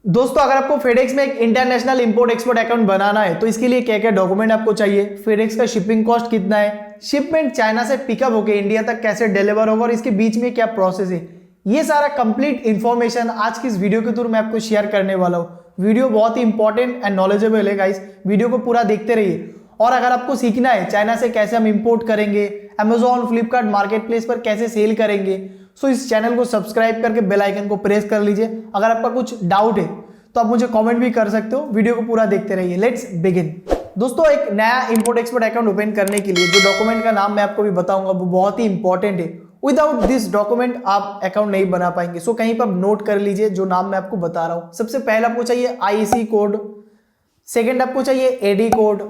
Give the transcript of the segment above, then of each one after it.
दोस्तों अगर आपको फेडेक्स में एक इंटरनेशनल इंपोर्ट एक्सपोर्ट अकाउंट बनाना है तो इसके लिए क्या क्या डॉक्यूमेंट आपको चाहिए, फेडेक्स का शिपिंग कॉस्ट कितना है, शिपमेंट चाइना से पिकअप होकर इंडिया तक कैसे डिलीवर होगा और इसके बीच में क्या प्रोसेस है, ये सारा कंप्लीट इंफॉर्मेशन आज की इस वीडियो के थ्रू मैं आपको शेयर करने वाला हूँ। वीडियो बहुत ही इंपॉर्टेंट एंड नॉलेजेबल है गाइस, वीडियो को पूरा देखते रहिए। और अगर आपको सीखना है चाइना से कैसे हम इंपोर्ट करेंगे, अमेजॉन फ्लिपकार्ट मार्केट प्लेस पर कैसे सेल करेंगे, सो इस चैनल को सब्सक्राइब करके बेल आइकन को प्रेस कर लीजिए। अगर आपका कुछ डाउट है तो आप मुझे कमेंट भी कर सकते हो, वीडियो को पूरा देखते रहिए। Let's begin. दोस्तों एक नया इंपोर्ट एक्सपोर्ट अकाउंट ओपन करने के लिए जो डॉक्यूमेंट का नाम मैं आपको भी बताऊंगा वो बहुत ही इंपॉर्टेंट है। विदाउट दिस डॉक्यूमेंट आप अकाउंट नहीं बना पाएंगे। सो कहीं पर नोट कर लीजिए जो नाम मैं आपको बता रहा हूं। सबसे पहले आपको चाहिए आईसी कोड, सेकेंड आपको चाहिए एडी कोड,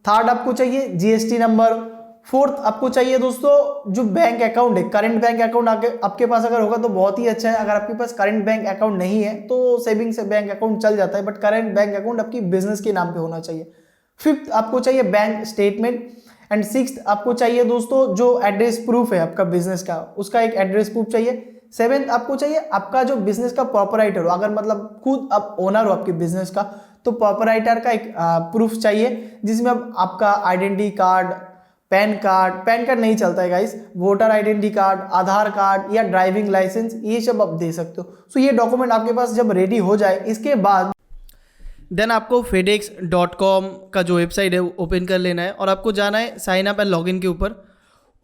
थर्ड आपको चाहिए जीएसटी नंबर, फोर्थ आपको चाहिए दोस्तों जो बैंक अकाउंट है, करंट बैंक अकाउंट आपके पास अगर होगा तो बहुत ही अच्छा है। अगर आपके पास करंट बैंक अकाउंट नहीं है तो सेविंग्स बैंक अकाउंट चल जाता है, बट करंट बैंक अकाउंट आपकी बिजनेस के नाम पे होना चाहिए। फिफ्थ आपको चाहिए बैंक स्टेटमेंट एंड सिक्स्थ आपको चाहिए दोस्तों जो एड्रेस प्रूफ है आपका बिजनेस का, उसका एक एड्रेस प्रूफ चाहिए। सेवेंथ आपको चाहिए आपका जो बिजनेस का प्रोपराइटर हो, अगर मतलब खुद आप ओनर हो आपके बिजनेस का तो प्रोपराइटर का एक प्रूफ चाहिए जिसमें आपका आइडेंटिटी कार्ड, पैन कार्ड नहीं चलता है गाइस, वोटर आइडेंटिटी कार्ड, आधार कार्ड या ड्राइविंग लाइसेंस, ये सब आप दे सकते हो। सो ये डॉक्यूमेंट आपके पास जब रेडी हो जाए इसके बाद देन आपको fedex.com का जो वेबसाइट है वो ओपन कर लेना है और आपको जाना है साइन अप एंड लॉगिन के ऊपर,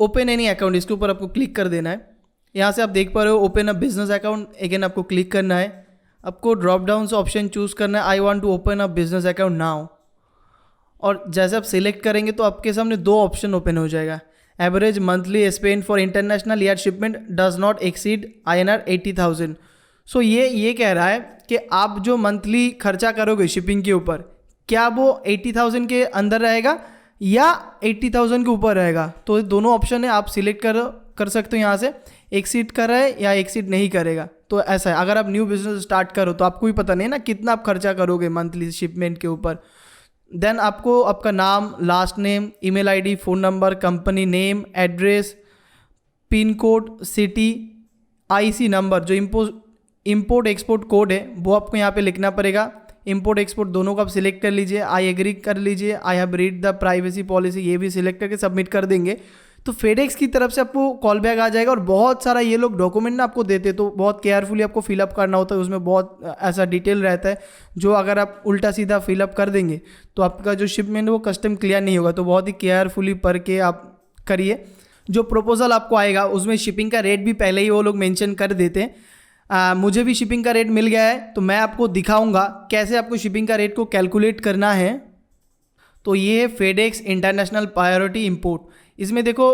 ओपन एनी अकाउंट इसके ऊपर आपको क्लिक कर देना है। यहाँ से आप देख पा रहे हो open a business account, again आपको क्लिक करना है। आपको ड्रॉप डाउन से ऑप्शन चूज़ करना है I want to open a business account now, और जैसे आप सिलेक्ट करेंगे तो आपके सामने दो ऑप्शन ओपन हो जाएगा। Average monthly spend for international air shipment does not exceed INR 80,000। सो ये कह रहा है कि आप जो मंथली खर्चा करोगे शिपिंग के ऊपर, क्या वो 80,000 के अंदर रहेगा या 80,000 के ऊपर रहेगा। तो दोनों ऑप्शन है, आप सिलेक्ट कर सकते हो यहाँ से, एक्सीड कर रहा है या एक्सीड नहीं करेगा। तो ऐसा है, अगर आप न्यू बिजनेस स्टार्ट करो तो आपको भी पता नहीं ना कितना आप खर्चा करोगे मंथली शिपमेंट के ऊपर। देन आपको आपका नाम, last name, email ID, phone number, company name, address, pin code, city, IC number, जो इंपोर्ट एक्सपोर्ट कोड है वो आपको यहाँ पे लिखना पड़ेगा। इंपोर्ट एक्सपोर्ट दोनों को आप सिलेक्ट कर लीजिए, आई एग्री कर लीजिए, I have read the privacy policy, ये भी सिलेक्ट करके सबमिट कर देंगे तो फेडेक्स की तरफ से आपको कॉल बैक आ जाएगा। और बहुत सारा ये लोग डॉक्यूमेंट ना आपको देते तो बहुत केयरफुली आपको फिलअप करना होता है, उसमें बहुत ऐसा डिटेल रहता है जो अगर आप उल्टा सीधा फिलअप कर देंगे तो आपका जो शिपमेंट वो कस्टम क्लियर नहीं होगा। तो बहुत ही केयरफुली पढ़ के आप करिए। जो प्रपोजल आपको आएगा उसमें शिपिंग का रेट भी पहले ही वो लोग मेंशन कर देते हैं। मुझे भी शिपिंग का रेट मिल गया है तो मैं आपको दिखाऊंगा कैसे आपको शिपिंग का रेट को कैलकुलेट करना है। तो ये है फेडेक्स इंटरनेशनल प्रायोरिटी इंपोर्ट, इसमें देखो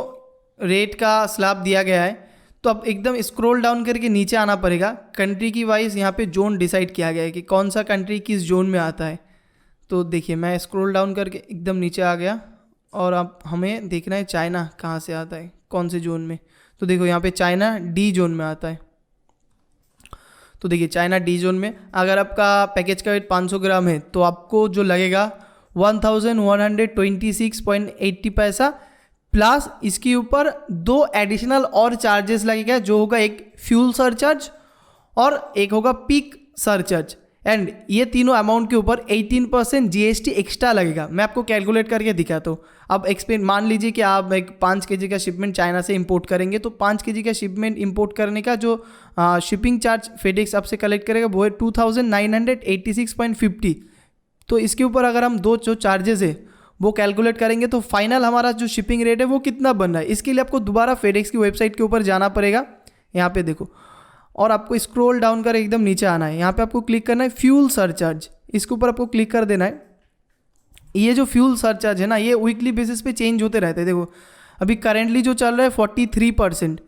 रेट का स्लैब दिया गया है। तो अब एकदम स्क्रॉल डाउन करके नीचे आना पड़ेगा। कंट्री की वाइज यहाँ पे जोन डिसाइड किया गया है कि कौन सा कंट्री किस जोन में आता है। तो देखिए मैं स्क्रॉल डाउन करके एकदम नीचे आ गया और अब हमें देखना है चाइना कहाँ से आता है, कौन से जोन में। तो देखो यहाँ पे चाइना डी जोन में आता है। तो देखिए चाइना डी जोन में अगर आपका पैकेज का वेट 500 ग्राम है तो आपको जो लगेगा 1126.80 पैसा, प्लस इसके ऊपर दो एडिशनल और चार्जेस लगेगा जो होगा एक फ्यूल सरचार्ज और एक होगा पीक सरचार्ज। एंड ये तीनों अमाउंट के ऊपर 18% GST एक्स्ट्रा लगेगा। मैं आपको कैलकुलेट करके दिखाता हूँ। अब मान लीजिए कि आप एक 5 kg का शिपमेंट चाइना से इंपोर्ट करेंगे तो 5 kg का शिपमेंट इंपोर्ट करने का जो शिपिंग चार्ज फेडेक्स आपसे कलेक्ट करेगा वो है 2986.50। तो इसके ऊपर अगर हम दो जो चार्जेस है वो कैलकुलेट करेंगे तो फाइनल हमारा जो शिपिंग रेट है वो कितना बन रहा है। इसके लिए आपको दोबारा फेडेक्स की वेबसाइट के ऊपर जाना पड़ेगा। यहाँ पे देखो और आपको स्क्रॉल डाउन कर एकदम नीचे आना है। यहाँ पे आपको क्लिक करना है फ्यूल सरचार्ज, इसके ऊपर आपको क्लिक कर देना है। ये जो फ्यूल सरचार्ज है ना ये वीकली बेसिस पे चेंज होते रहते हैं। देखो अभी करेंटली जो चल रहा है 43%,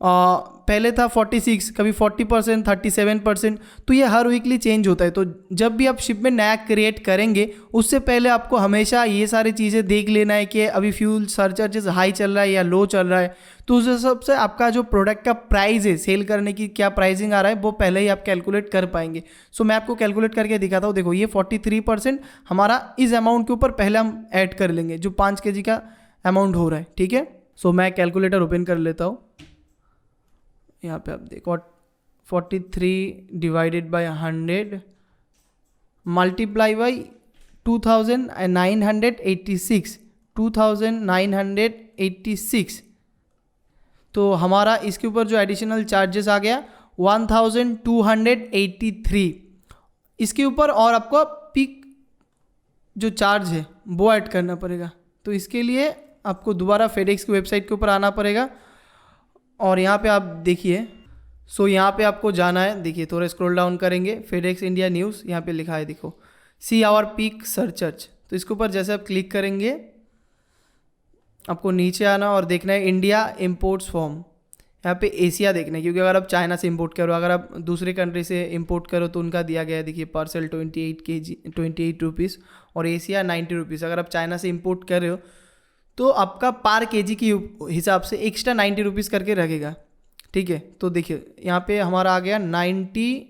पहले था 46, कभी 40%, 37%। तो ये हर वीकली चेंज होता है। तो जब भी आप शिपमेंट नया क्रिएट करेंगे उससे पहले आपको हमेशा ये सारी चीज़ें देख लेना है कि अभी फ्यूल सरचार्जेस हाई चल रहा है या लो चल रहा है। तो उस हिसाब से आपका जो प्रोडक्ट का प्राइस है, सेल करने की क्या प्राइसिंग आ रहा है वो पहले ही आप कैलकुलेट कर पाएंगे। सो मैं आपको कैलकुलेट करके दिखाता हूँ। देखो ये 43% हमारा इस अमाउंट के ऊपर पहले हम ऐड कर लेंगे जो 5 kg का अमाउंट हो रहा है, ठीक है। सो मैं कैलकुलेटर ओपन कर लेता हूँ। यहाँ पे आप देखो 43 डिवाइडेड बाय 100 मल्टीप्लाई बाई 2986 तो हमारा इसके ऊपर जो एडिशनल चार्जेस आ गया 1283। इसके ऊपर और आपको पिक जो चार्ज है वो ऐड करना पड़ेगा। तो इसके लिए आपको दोबारा फेडेक्स की वेबसाइट के ऊपर आना पड़ेगा और यहाँ पे आप देखिए। सो यहाँ पे आपको जाना है, देखिए थोड़ा स्क्रॉल डाउन करेंगे, फेडेक्स इंडिया न्यूज़ यहाँ पे लिखा है, देखो सी आवर पीक सर्चर्च। तो इसके ऊपर जैसे आप क्लिक करेंगे आपको नीचे आना और देखना है इंडिया इम्पोर्ट्स फॉर्म। यहाँ पे एशिया देखना है, क्योंकि अगर आप चाइना से इंपोर्ट करो, अगर आप दूसरे कंट्री से इंपोर्ट करो तो उनका दिया गया है, देखिए पार्सल 28 रुपीज़ और एशिया 90 रुपीज़। अगर आप चाइना से इंपोर्ट कर रहे हो तो आपका पर केजी की हिसाब से एक्स्ट्रा 90 रुपीज़ करके रखेगा, ठीक है। तो देखिए यहाँ पे हमारा आ गया 90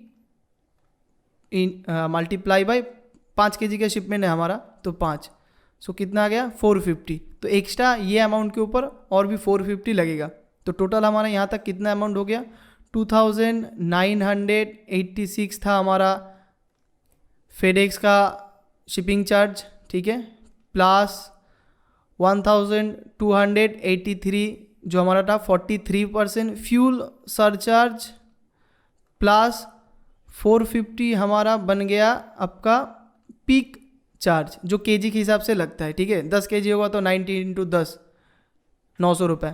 मल्टीप्लाई बाई 5 केजी का शिपमेंट है हमारा, तो 5, सो कितना आ गया 450। तो एक्स्ट्रा ये अमाउंट के ऊपर और भी 450 लगेगा। तो टोटल हमारा यहाँ तक कितना अमाउंट हो गया 2986 था हमारा फेडेक्स का शिपिंग चार्ज, ठीक है, प्लस 1283 जो हमारा था 43% फ्यूल सरचार्ज, प्लस 450 हमारा बन गया आपका पीक चार्ज जो केजी के हिसाब से लगता है, ठीक है। 10 केजी होगा तो 90 × 10 900 रुपये।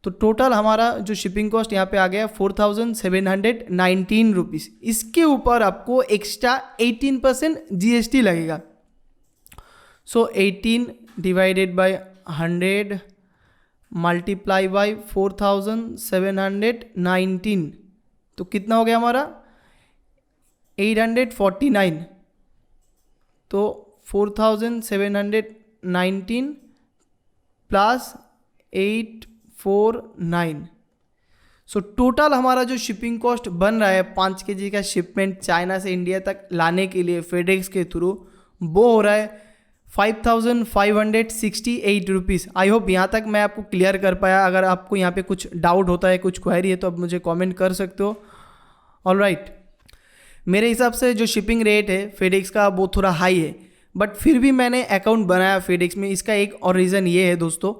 तो टोटल हमारा जो शिपिंग कॉस्ट यहाँ पे आ गया 4719 रुपीज़। इसके ऊपर आपको एक्स्ट्रा 18% GST लगेगा। सो 18 डिवाइडेड बाय 100 मल्टीप्लाई बाई 4719 तो कितना हो गया हमारा 849। तो 4719 प्लस 849, सो टोटल हमारा जो शिपिंग कॉस्ट बन रहा है 5 केजी का शिपमेंट चाइना से इंडिया तक लाने के लिए फेडेक्स के थ्रू, वो हो रहा है 5568 रुपीज़। आई होप यहाँ तक मैं आपको क्लियर कर पाया। अगर आपको यहाँ पे कुछ डाउट होता है, कुछ क्वेरी है, तो आप मुझे कमेंट कर सकते हो। ऑलराइट, मेरे हिसाब से जो शिपिंग रेट है फेडेक्स का वो थोड़ा हाई है, बट फिर भी मैंने अकाउंट बनाया फेडेक्स में। इसका एक और रीज़न ये है दोस्तों,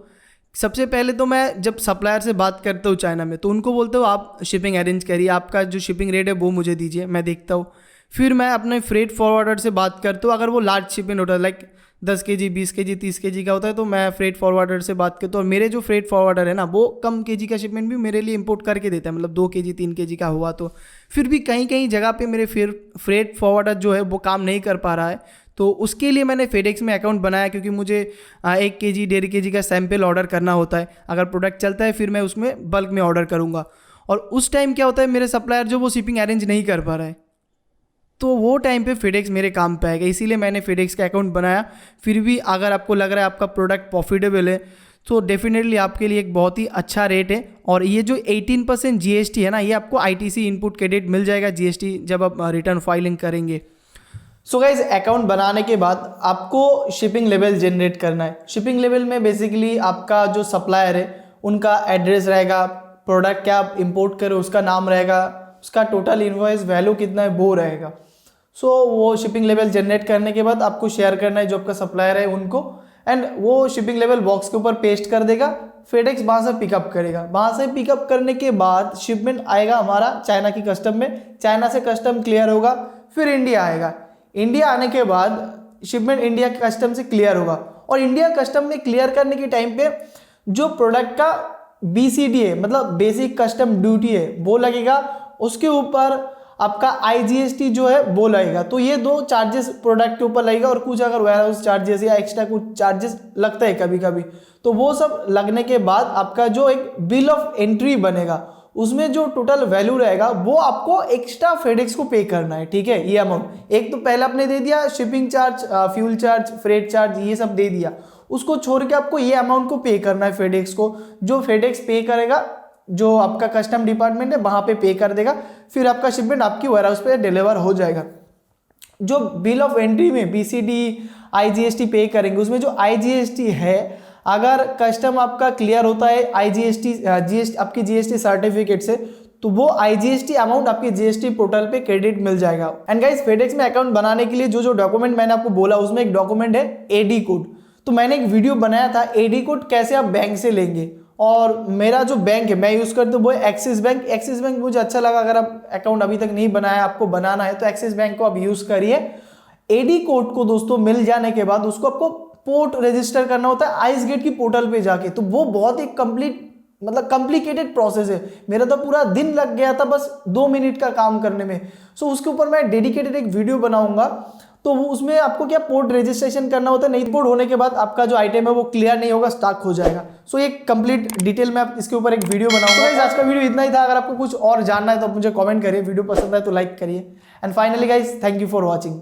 सबसे पहले तो मैं जब सप्लायर से बात करता हूँ चाइना में, तो उनको बोलता हूँ आप शिपिंग अरेंज करिए, आपका जो शिपिंग रेट है वो मुझे दीजिए, मैं देखता हूँ। फिर मैं अपने फ्रेट फॉरवर्डर से बात करता हूँ। अगर वो लार्ज शिपमेंट होता है लाइक 10 केजी 20 केजी 30 केजी का होता है, तो मैं फ्रेट फॉरवर्डर से बात करता हूँ। और मेरे जो फ्रेट फॉरवर्डर है ना, वो कम केजी का शिपमेंट भी मेरे लिए इंपोर्ट करके देता है, मतलब 2 केजी 3 केजी का हुआ तो। फिर भी कहीं कहीं जगह पे मेरे फ्रेट फॉरवर्डर जो है वो काम नहीं कर पा रहा है, तो उसके लिए मैंने फेडेक्स में अकाउंट बनाया, क्योंकि मुझे 1 केजी 1.5 केजी का सैंपल ऑर्डर करना होता है। अगर प्रोडक्ट चलता है फिर मैं उसमें बल्क में ऑर्डर करूँगा, और उस टाइम क्या होता है मेरे सप्लायर जो वो शिपिंग अरेंज नहीं कर पा रहा है, तो वो टाइम पे फेडेक्स मेरे काम पे आएगा। इसीलिए मैंने फेडेक्स का अकाउंट बनाया। फिर भी अगर आपको लग रहा है आपका प्रोडक्ट प्रॉफिटेबल है, तो डेफिनेटली आपके लिए एक बहुत ही अच्छा रेट है। और ये जो 18% GST है ना, ये आपको ITC इनपुट क्रेडिट मिल जाएगा GST जब आप रिटर्न फाइलिंग करेंगे। सो गाइज, अकाउंट बनाने के बाद आपको शिपिंग लेवल जनरेट करना है। शिपिंग लेवल में बेसिकली आपका जो सप्लायर है उनका एड्रेस रहेगा, प्रोडक्ट क्या आप इंपोर्ट करो उसका नाम रहेगा, उसका टोटल इनवॉइस वैल्यू कितना है वो रहेगा। सो वो शिपिंग लेवल जनरेट करने के बाद आपको शेयर करना है जो आपका सप्लायर है उनको, एंड वो शिपिंग लेवल बॉक्स के ऊपर पेस्ट कर देगा। फेडेक्स वहाँ से पिकअप करेगा। वहाँ से पिकअप करने के बाद शिपमेंट आएगा हमारा चाइना की कस्टम में, चाइना से कस्टम क्लियर होगा, फिर इंडिया आएगा। इंडिया आने के बाद शिपमेंट इंडिया के कस्टम से क्लियर होगा, और इंडिया कस्टम में क्लियर करने के टाइम पे जो प्रोडक्ट का BCD है, मतलब बेसिक कस्टम ड्यूटी है, वो लगेगा। उसके ऊपर आपका IGST जो है वो लगेगा। तो ये 2 चार्जेस प्रोडक्ट के ऊपर लगेगा, और कुछ अगर वेयरहाउस चार्जेस या एक्स्ट्रा कुछ चार्जेस लगता है कभी कभी, तो वो सब लगने के बाद आपका जो एक बिल ऑफ एंट्री बनेगा, उसमें जो टोटल वैल्यू रहेगा वो आपको एक्स्ट्रा फेडेक्स को पे करना है, ठीक है। ये अमाउंट एक तो पहले आपने दे दिया, shipping charge, fuel charge, freight charge, ये सब दे दिया। उसको छोड़ के आपको ये अमाउंट को पे करना है फेडेक्स को, जो फेडेक्स पे करेगा, जो आपका कस्टम डिपार्टमेंट है वहाँ पे पे कर देगा। फिर आपका शिपमेंट आपकी वेयरहाउस पे डिलीवर हो जाएगा। जो बिल ऑफ एंट्री में BCD IGST पे करेंगे, उसमें जो IGST है, अगर कस्टम आपका क्लियर होता है GST आपकी GST सर्टिफिकेट से, तो वो IGST अमाउंट आपके GST पोर्टल पे क्रेडिट मिल जाएगा। एंड गाइस फेडेक्स में अकाउंट बनाने के लिए जो जो डॉक्यूमेंट मैंने आपको बोला उसमें एक डॉक्यूमेंट है AD कोड। तो मैंने एक वीडियो बनाया था AD कोड कैसे आप बैंक से लेंगे, और मेरा जो बैंक है मैं यूज़ करता हूँ वो है एक्सिस बैंक। एक्सिस बैंक मुझे अच्छा लगा, अगर आप अकाउंट अभी तक नहीं बनाया आपको बनाना है तो एक्सिस बैंक को आप यूज़ करिए। AD कोड को दोस्तों मिल जाने के बाद उसको आपको पोर्ट रजिस्टर करना होता है आइस गेट की पोर्टल पे जाके। तो वो बहुत ही कॉम्प्लिकेटेड प्रोसेस है, मेरा तो पूरा दिन लग गया था बस 2 मिनट का काम करने में। सो उसके ऊपर मैं डेडिकेटेड एक वीडियो बनाऊंगा। तो वो उसमें आपको क्या पोर्ट रजिस्ट्रेशन करना होता है, नहीं पोर्ट होने के बाद आपका जो आइटम है वो क्लियर नहीं होगा, स्टॉक हो जाएगा। सो ये कंप्लीट डिटेल में आप इसके ऊपर एक वीडियो बनाऊंगा। गाइस आज का वीडियो इतना ही था, अगर आपको कुछ और जानना है तो आप मुझे कमेंट करिए, वीडियो पसंद आए तो लाइक करिए। And finally guys thank you for watching.